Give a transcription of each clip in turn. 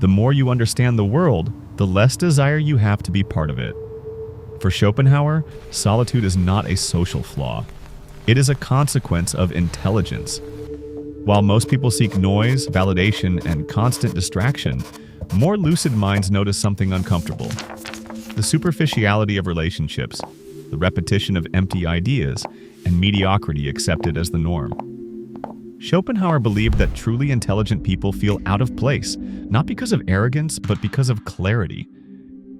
The more you understand the world, the less desire you have to be part of it. For Schopenhauer, solitude is not a social flaw. It is a consequence of intelligence. While most people seek noise, validation, and constant distraction, more lucid minds notice something uncomfortable. The superficiality of relationships, the repetition of empty ideas, and mediocrity accepted as the norm. Schopenhauer believed that truly intelligent people feel out of place, not because of arrogance, but because of clarity.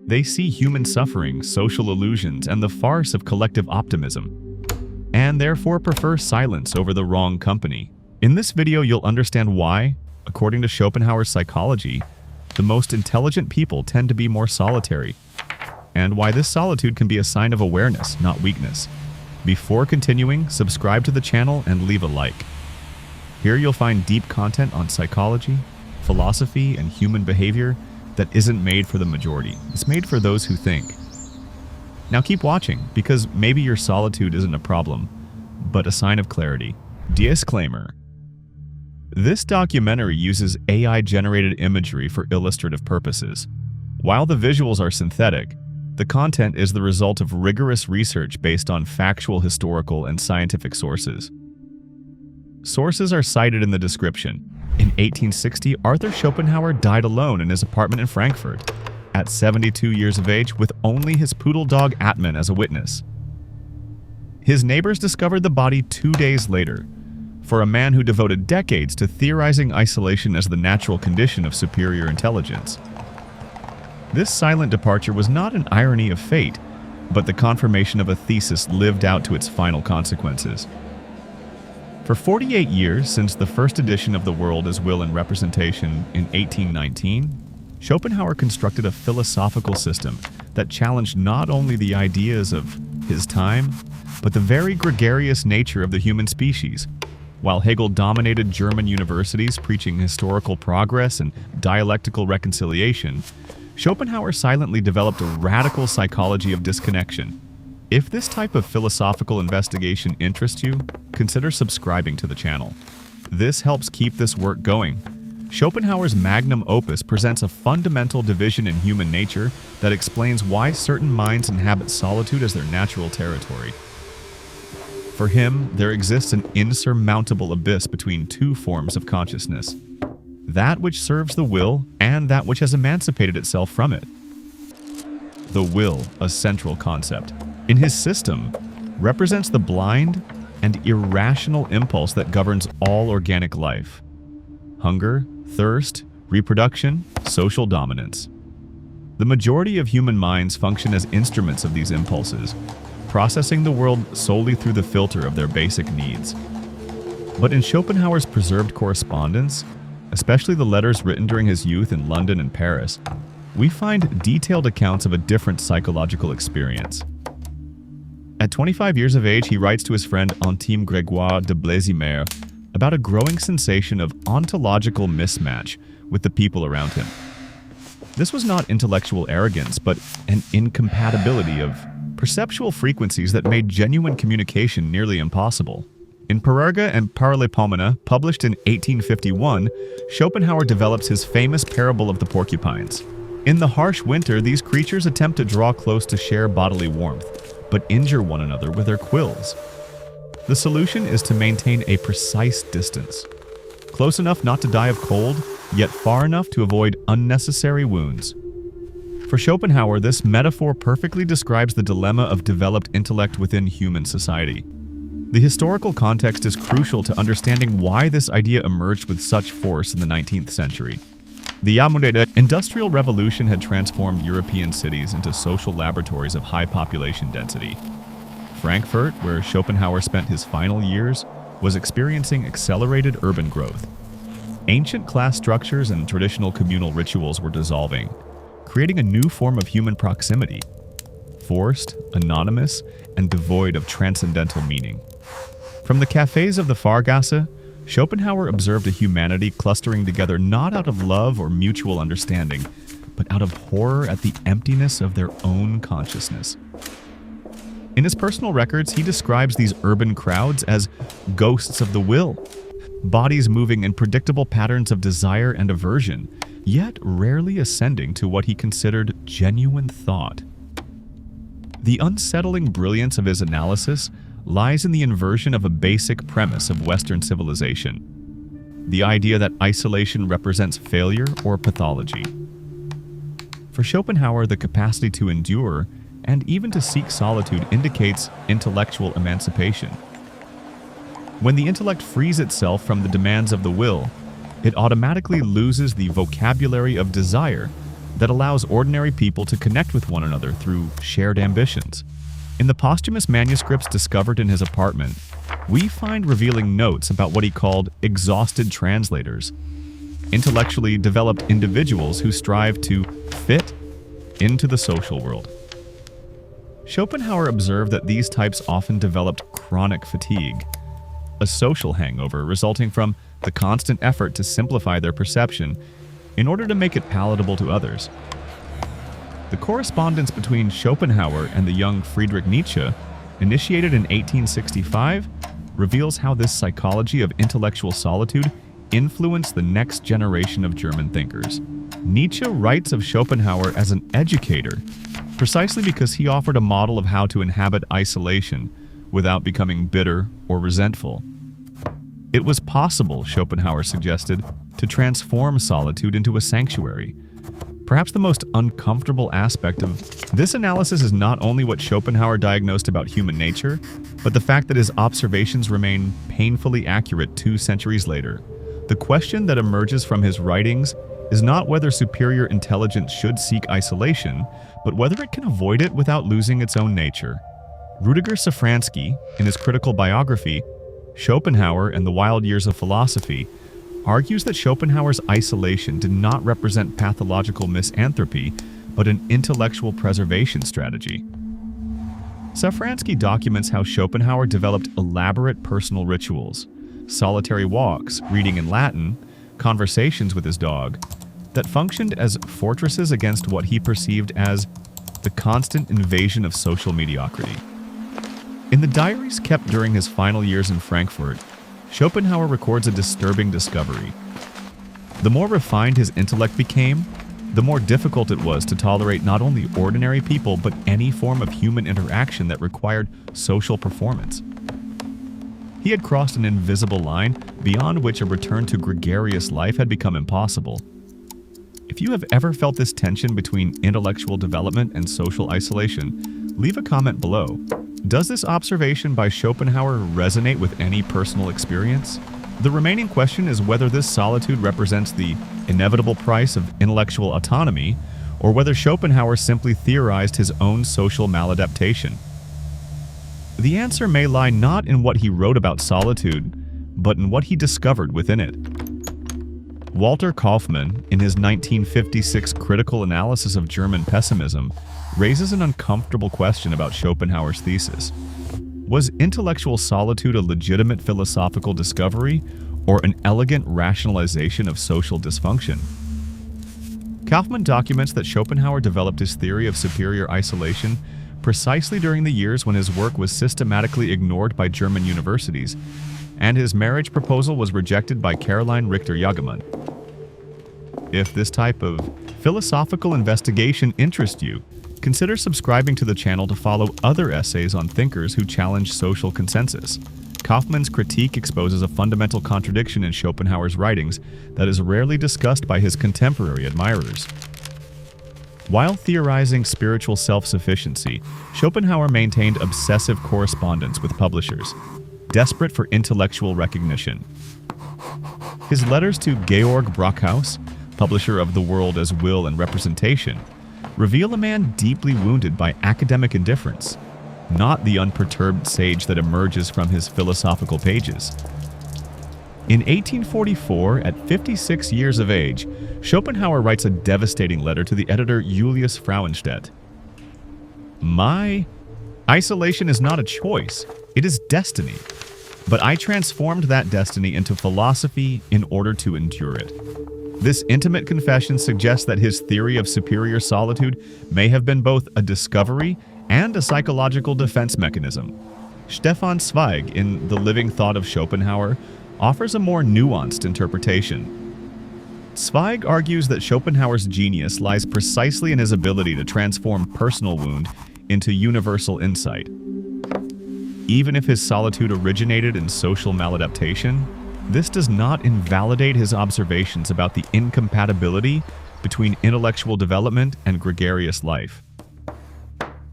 They see human suffering, social illusions, and the farce of collective optimism, and therefore prefer silence over the wrong company. In this video, you'll understand why, according to Schopenhauer's psychology, the most intelligent people tend to be more solitary, and why this solitude can be a sign of awareness, not weakness. Before continuing, subscribe to the channel and leave a like. Here you'll find deep content on psychology, philosophy, and human behavior that isn't made for the majority. It's made for those who think. Now keep watching, because maybe your solitude isn't a problem, but a sign of clarity. Disclaimer. This documentary uses AI-generated imagery for illustrative purposes. While the visuals are synthetic, the content is the result of rigorous research based on factual, historical, and scientific sources. Sources are cited in the description. In 1860, Arthur Schopenhauer died alone in his apartment in Frankfurt, at 72 years of age, with only his poodle dog Atman as a witness. His neighbors discovered the body 2 days later. For a man who devoted decades to theorizing isolation as the natural condition of superior intelligence. This silent departure was not an irony of fate, but the confirmation of a thesis lived out to its final consequences. For 48 years, since the first edition of The World as Will and Representation in 1819, Schopenhauer constructed a philosophical system that challenged not only the ideas of his time, but the very gregarious nature of the human species. While Hegel dominated German universities preaching historical progress and dialectical reconciliation, Schopenhauer silently developed a radical psychology of disconnection. If this type of philosophical investigation interests you, consider subscribing to the channel. This helps keep this work going. Schopenhauer's magnum opus presents a fundamental division in human nature that explains why certain minds inhabit solitude as their natural territory. For him, there exists an insurmountable abyss between two forms of consciousness, that which serves the will and that which has emancipated itself from it. The will, a central concept, in his system, represents the blind and irrational impulse that governs all organic life. Hunger, thirst, reproduction, social dominance. The majority of human minds function as instruments of these impulses, processing the world solely through the filter of their basic needs. But in Schopenhauer's preserved correspondence, especially the letters written during his youth in London and Paris, we find detailed accounts of a different psychological experience. At 25 years of age, he writes to his friend Antime Grégoire de Blesimer about a growing sensation of ontological mismatch with the people around him. This was not intellectual arrogance, but an incompatibility of perceptual frequencies that made genuine communication nearly impossible. In Parerga and Paralipomena, published in 1851, Schopenhauer develops his famous parable of the porcupines. In the harsh winter, these creatures attempt to draw close to share bodily warmth, but injure one another with their quills. The solution is to maintain a precise distance, close enough not to die of cold, yet far enough to avoid unnecessary wounds. For Schopenhauer, this metaphor perfectly describes the dilemma of developed intellect within human society. The historical context is crucial to understanding why this idea emerged with such force in the 19th century. The Jahrhundert Industrial Revolution had transformed European cities into social laboratories of high population density. Frankfurt, where Schopenhauer spent his final years, was experiencing accelerated urban growth. Ancient class structures and traditional communal rituals were dissolving, creating a new form of human proximity, forced, anonymous, and devoid of transcendental meaning. From the cafes of the Fahrgasse, Schopenhauer observed a humanity clustering together not out of love or mutual understanding, but out of horror at the emptiness of their own consciousness. In his personal records, he describes these urban crowds as ghosts of the will, bodies moving in predictable patterns of desire and aversion, yet rarely ascending to what he considered genuine thought. The unsettling brilliance of his analysis lies in the inversion of a basic premise of Western civilization: the idea that isolation represents failure or pathology. For Schopenhauer, the capacity to endure and even to seek solitude indicates intellectual emancipation. When the intellect frees itself from the demands of the will, it automatically loses the vocabulary of desire that allows ordinary people to connect with one another through shared ambitions. In the posthumous manuscripts discovered in his apartment, we find revealing notes about what he called exhausted translators, intellectually developed individuals who strive to fit into the social world. Schopenhauer observed that these types often developed chronic fatigue, a social hangover resulting from the constant effort to simplify their perception in order to make it palatable to others. The correspondence between Schopenhauer and the young Friedrich Nietzsche, initiated in 1865, reveals how this psychology of intellectual solitude influenced the next generation of German thinkers. Nietzsche writes of Schopenhauer as an educator, precisely because he offered a model of how to inhabit isolation without becoming bitter or resentful. It was possible, Schopenhauer suggested, to transform solitude into a sanctuary. Perhaps the most uncomfortable aspect of this analysis is not only what Schopenhauer diagnosed about human nature, but the fact that his observations remain painfully accurate 2 centuries later. The question that emerges from his writings is not whether superior intelligence should seek isolation, but whether it can avoid it without losing its own nature. Rudiger Safransky, in his critical biography, Schopenhauer and the Wild Years of Philosophy, argues that Schopenhauer's isolation did not represent pathological misanthropy, but an intellectual preservation strategy. Safransky documents how Schopenhauer developed elaborate personal rituals, solitary walks, reading in Latin, conversations with his dog, that functioned as fortresses against what he perceived as the constant invasion of social mediocrity. In the diaries kept during his final years in Frankfurt, Schopenhauer records a disturbing discovery. The more refined his intellect became, the more difficult it was to tolerate not only ordinary people but any form of human interaction that required social performance. He had crossed an invisible line beyond which a return to gregarious life had become impossible. If you have ever felt this tension between intellectual development and social isolation, leave a comment below. Does this observation by Schopenhauer resonate with any personal experience? The remaining question is whether this solitude represents the inevitable price of intellectual autonomy, or whether Schopenhauer simply theorized his own social maladaptation. The answer may lie not in what he wrote about solitude, but in what he discovered within it. Walter Kaufmann, in his 1956 critical analysis of German pessimism, raises an uncomfortable question about Schopenhauer's thesis. Was intellectual solitude a legitimate philosophical discovery, or an elegant rationalization of social dysfunction? Kaufmann documents that Schopenhauer developed his theory of superior isolation precisely during the years when his work was systematically ignored by German universities, and his marriage proposal was rejected by Caroline Richter-Jagemann. If this type of philosophical investigation interests you, consider subscribing to the channel to follow other essays on thinkers who challenge social consensus. Kaufmann's critique exposes a fundamental contradiction in Schopenhauer's writings that is rarely discussed by his contemporary admirers. While theorizing spiritual self-sufficiency, Schopenhauer maintained obsessive correspondence with publishers, desperate for intellectual recognition. His letters to Georg Brockhaus, publisher of The World as Will and Representation, reveal a man deeply wounded by academic indifference, not the unperturbed sage that emerges from his philosophical pages. In 1844, at 56 years of age, Schopenhauer writes a devastating letter to the editor Julius Frauenstedt. My isolation is not a choice, it is destiny. But I transformed that destiny into philosophy in order to endure it. This intimate confession suggests that his theory of superior solitude may have been both a discovery and a psychological defense mechanism. Stefan Zweig, in The Living Thought of Schopenhauer, offers a more nuanced interpretation. Zweig argues that Schopenhauer's genius lies precisely in his ability to transform personal wound into universal insight. Even if his solitude originated in social maladaptation, this does not invalidate his observations about the incompatibility between intellectual development and gregarious life.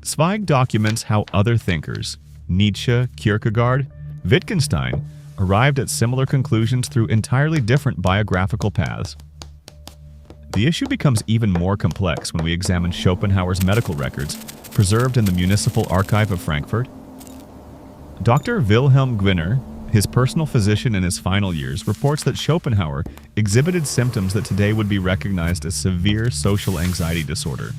Zweig documents how other thinkers, Nietzsche, Kierkegaard, Wittgenstein, arrived at similar conclusions through entirely different biographical paths. The issue becomes even more complex when we examine Schopenhauer's medical records, preserved in the Municipal Archive of Frankfurt. Dr. Wilhelm Gwinner, his personal physician in his final years, reports that Schopenhauer exhibited symptoms that today would be recognized as severe social anxiety disorder.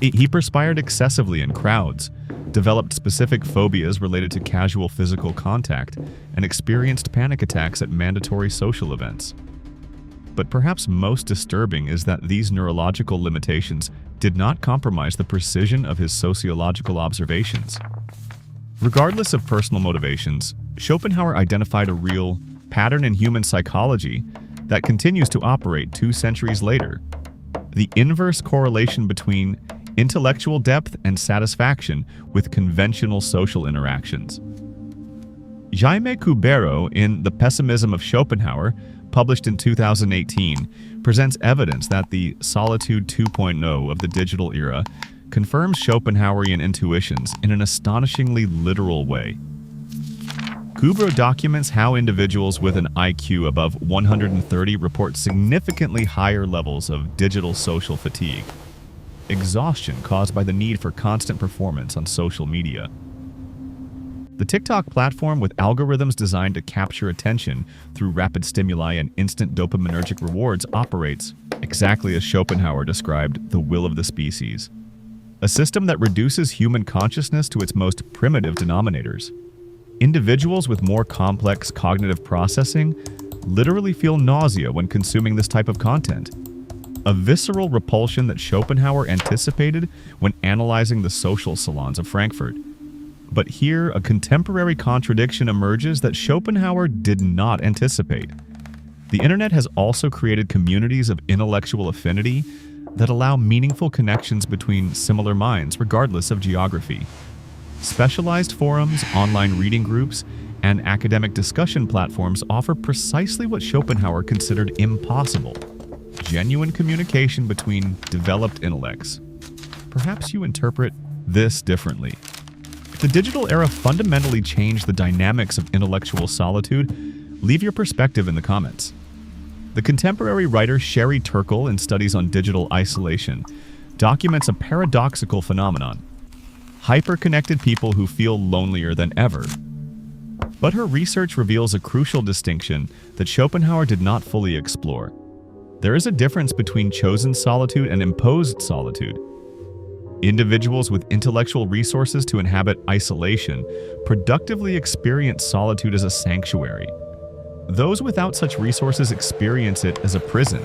He perspired excessively in crowds, developed specific phobias related to casual physical contact, and experienced panic attacks at mandatory social events. But perhaps most disturbing is that these neurological limitations did not compromise the precision of his sociological observations. Regardless of personal motivations, Schopenhauer identified a real pattern in human psychology that continues to operate 2 centuries later: the inverse correlation between intellectual depth and satisfaction with conventional social interactions. Jaime Cubero, in The Pessimism of Schopenhauer, published in 2018, presents evidence that the Solitude 2.0 of the digital era confirms Schopenhauerian intuitions in an astonishingly literal way. Cubero documents how individuals with an IQ above 130 report significantly higher levels of digital social fatigue, exhaustion caused by the need for constant performance on social media. The TikTok platform, with algorithms designed to capture attention through rapid stimuli and instant dopaminergic rewards, operates exactly as Schopenhauer described the will of the species, a system that reduces human consciousness to its most primitive denominators. Individuals with more complex cognitive processing literally feel nausea when consuming this type of content, a visceral repulsion that Schopenhauer anticipated when analyzing the social salons of Frankfurt. But here, a contemporary contradiction emerges that Schopenhauer did not anticipate. The internet has also created communities of intellectual affinity that allow meaningful connections between similar minds, regardless of geography. Specialized forums, online reading groups, and academic discussion platforms offer precisely what Schopenhauer considered impossible: genuine communication between developed intellects. Perhaps you interpret this differently. If the digital era fundamentally changed the dynamics of intellectual solitude, leave your perspective in the comments. The contemporary writer Sherry Turkle, in Studies on Digital Isolation, documents a paradoxical phenomenon: hyper-connected people who feel lonelier than ever. But her research reveals a crucial distinction that Schopenhauer did not fully explore. There is a difference between chosen solitude and imposed solitude. Individuals with intellectual resources to inhabit isolation productively experience solitude as a sanctuary. Those without such resources experience it as a prison.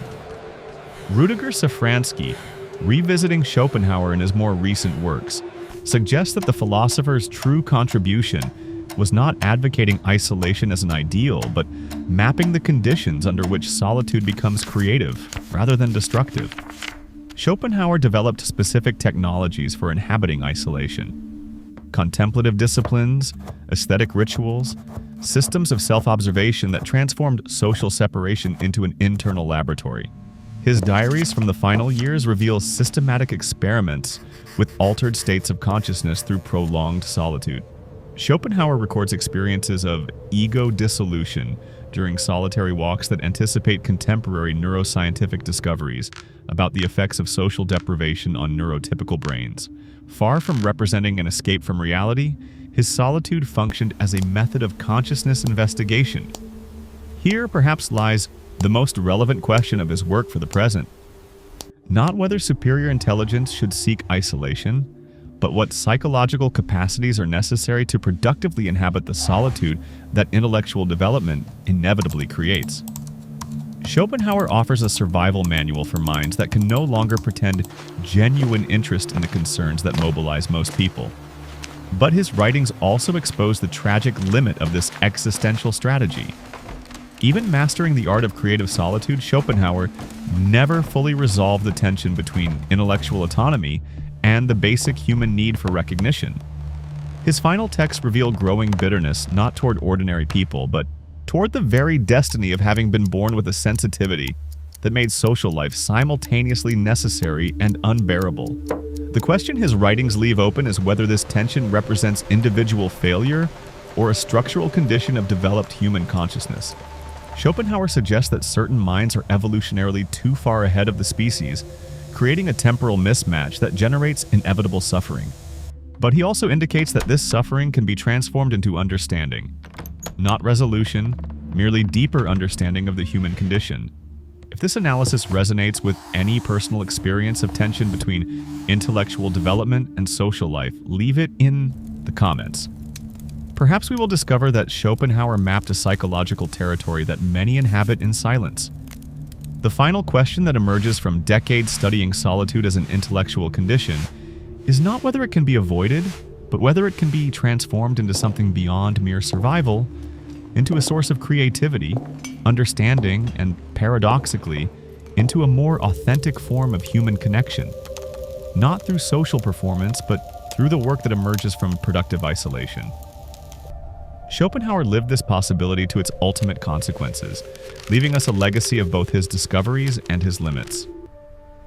Rudiger Safransky, revisiting Schopenhauer in his more recent works, suggests that the philosopher's true contribution was not advocating isolation as an ideal, but mapping the conditions under which solitude becomes creative rather than destructive. Schopenhauer developed specific technologies for inhabiting isolation: contemplative disciplines, aesthetic rituals, systems of self-observation that transformed social separation into an internal laboratory. His diaries from the final years reveal systematic experiments with altered states of consciousness through prolonged solitude. Schopenhauer records experiences of ego dissolution during solitary walks that anticipate contemporary neuroscientific discoveries about the effects of social deprivation on neurotypical brains. Far from representing an escape from reality, his solitude functioned as a method of consciousness investigation. Here perhaps lies the most relevant question of his work for the present: not whether superior intelligence should seek isolation, but what psychological capacities are necessary to productively inhabit the solitude that intellectual development inevitably creates. Schopenhauer offers a survival manual for minds that can no longer pretend genuine interest in the concerns that mobilize most people. But his writings also expose the tragic limit of this existential strategy. Even mastering the art of creative solitude, Schopenhauer never fully resolved the tension between intellectual autonomy and the basic human need for recognition. His final texts reveal growing bitterness not toward ordinary people, but toward the very destiny of having been born with a sensitivity that made social life simultaneously necessary and unbearable. The question his writings leave open is whether this tension represents individual failure or a structural condition of developed human consciousness. Schopenhauer suggests that certain minds are evolutionarily too far ahead of the species, creating a temporal mismatch that generates inevitable suffering. But he also indicates that this suffering can be transformed into understanding, not resolution, merely deeper understanding of the human condition. If this analysis resonates with any personal experience of tension between intellectual development and social life, leave it in the comments. Perhaps we will discover that Schopenhauer mapped a psychological territory that many inhabit in silence. The final question that emerges from decades studying solitude as an intellectual condition is not whether it can be avoided, but whether it can be transformed into something beyond mere survival, into a source of creativity, understanding, and paradoxically, into a more authentic form of human connection. Not through social performance, but through the work that emerges from productive isolation. Schopenhauer lived this possibility to its ultimate consequences, leaving us a legacy of both his discoveries and his limits.